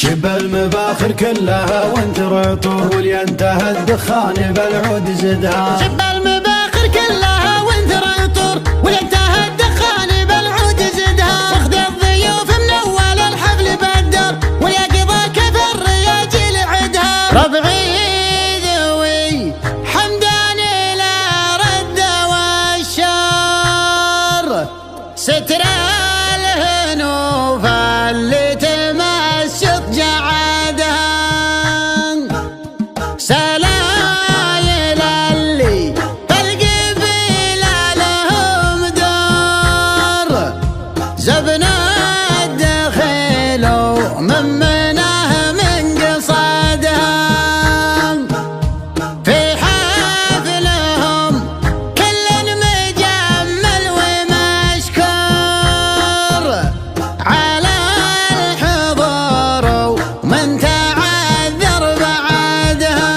شب المباخر كلها وانتر عطور، واللي انتهى الدخان بالعود زدها. شب المباخر كلها وانتر عطور، واللي انتهى الدخان بالعود زدها. واخذ الضيوف من اول الحفل بالدار، واللي قضى كف الرياجيل عدها. ربعي ذوي حمدان لا رد والشر، ستر الهنوف اللي تمشط جعادها. سلايل اللي بالقبيلة لهم دار، زبنا الدخيل ومن منه من قصدها. في حفلهم كل مجمل ومشكور، على الحضور ومن تعذر بعدها.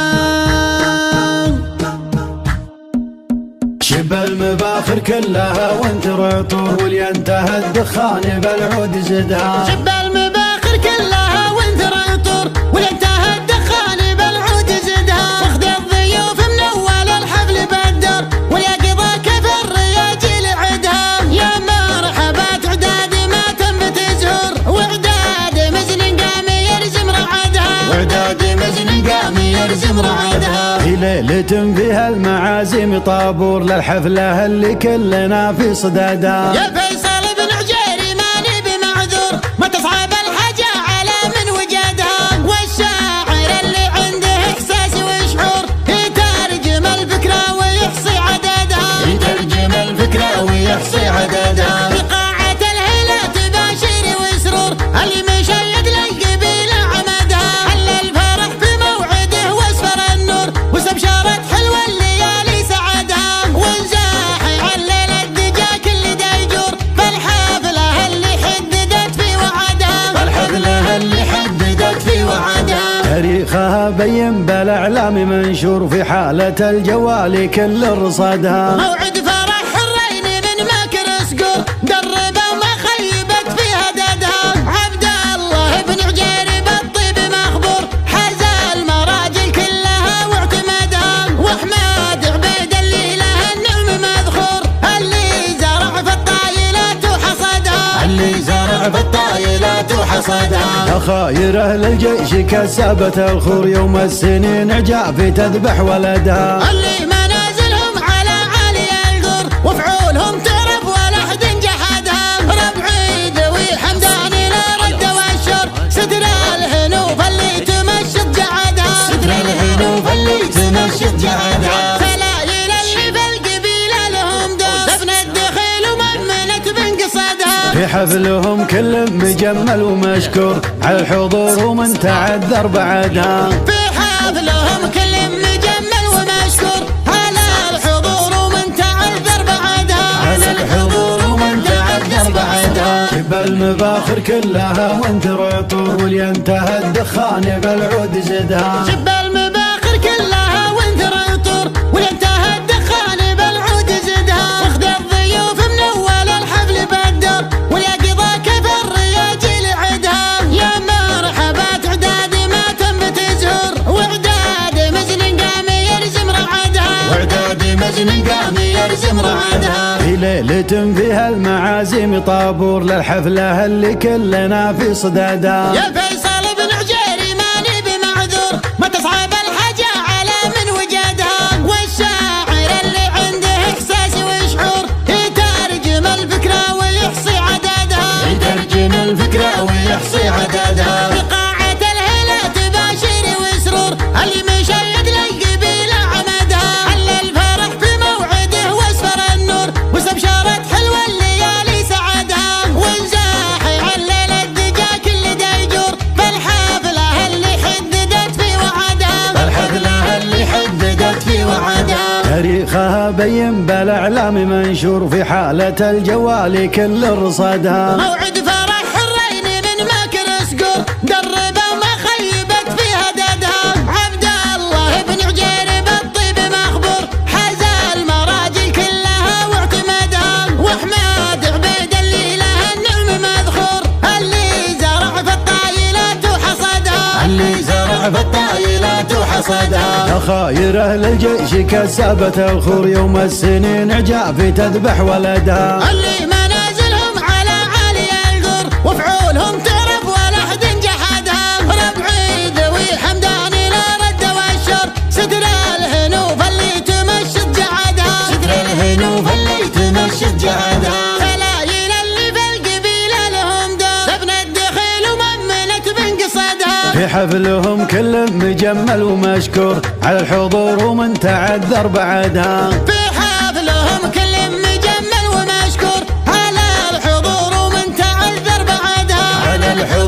شب المباخر كلها وانتر عطور، واللي انتهى الدخان بالعود زدها. شب المباخر كلها وانتر عطور، واللي انتهى الدخان بالعود زدها. واخذ الضيوف من اول الحفل بالدار، واللي قضى كف الرياجيل عدها. يا مرحبا عداد ما تنبت زهور، وعداد مزن قام يرزم رعدها. وعداد مزن قام يرزم رعدها. في ليلة فيها المعازيم طابور، للحفلة اللي كلنا في صدادها. يا فيصل بن عجيري ماني بمعذور، ما تصعب الحاجة على من وجدها. والشاعر اللي عنده احساس وشعور، يترجم الفكرة ويحصي عددها. يترجم الفكرة ويحصي عددها. في قاعة الهلا تباشر وسرور، اللي مشيد للقبيلة عمدها. حل الفرح في موعده واسفر النور، واستبشرت حلوة الليالي سعدها. ونزاحي علل الدجا كل ديجور، فالحفلة اللي حددت في وعدها. فالحفلة اللي حددت في وعدها. تاريخها بين بالاعلام منشور، في حالة الجوال كل رصادها. موعد فرح حرين من ماكر سقور، دربه وما خيبت في هددها. عبد الله بن عجيري بالطيب مخبور، حاز المراجل كلها واعتمدها. واحمد عبيد اللي له النعم مذخور، اللي زرع في الطايلات وحصدها. اللي زرع في الطايلات وحصدها. يا خاير اهل الجيش كسبت الخور، يوم السنين عجافي تذبح ولدها. اللي منازلهم على عالي القر، وفعولهم تعرف ولا حد جحدها. ربعي ذوي حمدان لا رد والشر، ستر الهنوف اللي تمشط جعدها. ستر الهنوف اللي تمشط جعدها. سلايل اللي بالقبيلة لهم دور، دفن الدخيل وممنت بانقصادها. في حفلهم كل مجمل ومشكور، على الحضور ومن تعذر بعدها. في حفلهم كل مجمل ومشكور، على الحضور ومن تعذر بعدها. على الحضور ومن تعذر بعدها. شب المباخر كلها وانتر عطور، واللي انتهى الدخان بالعود زدها. شب المباخر كلها وانتر عطور، واللي انتهى الدخان بالعود زدها. واخذ الضيوف من اول الحفل بالدار، واللي قضى كف الرياجيل عدها. يا مرحبا عداد ما تنبت زهور، وعداد مزن قام يرزم رعدها. وعداد مزن قام يرزم رعدها. في ليلة فيها المعازيم طابور، للحفلة اللي كلنا في صدادها. يا فيصل بن عجيري ماني بمعذور، ما تصعب الحاجة على من وجدها. والشاعر اللي عنده احساس وشعور، يترجم الفكرة ويحصي عددها. يترجم الفكرة ويحصي عددها. في قاعة الهلا تباشر وسرور، اللي مشيد للقبيلة عمدها. حل الفرح في موعده واسفر النور، واستبشرت حلوة الليالي سعدها. ونزاحي علل الدجا كل ديجور، فالحفلة اللي حددت في وعدها. فالحفلة اللي حددت في وعدها. تاريخها بين بالاعلام منشور، في حالة الجوال كل رصادها. موعد فرح حرين من ماكر سقور، دربه وما خيبت في هددها. عبد الله بن عجيري بالطيب مخبور، حاز المراجل كلها واعتمدها. واحمد عبيد اللي له النعم مذخور، اللي زرع في الطايلات وحصدها. في الطايلات وحصدها. يا خاير اهل الجيش كسبت الخور يوم السنين عجافي تذبح ولدها. اللي منازلهم على عالي القر وفعولهم تعرف ولا حد جحدها. ربعي ذوي حمدان لا رد والشر ستر الهنوف اللي تمشط جعدها. ستر الهنوف اللي تمشط جعدها. تلايل اللي في القبيلة لهم دور ابن الدخيل وممنت بنقصدها. في حفلهم كل مجمل ومشكور على الحضور ومن تعذر بعدها. في حفلهم كل مجمل ومشكور على الحضور ومن تعذر بعدها. على الحضور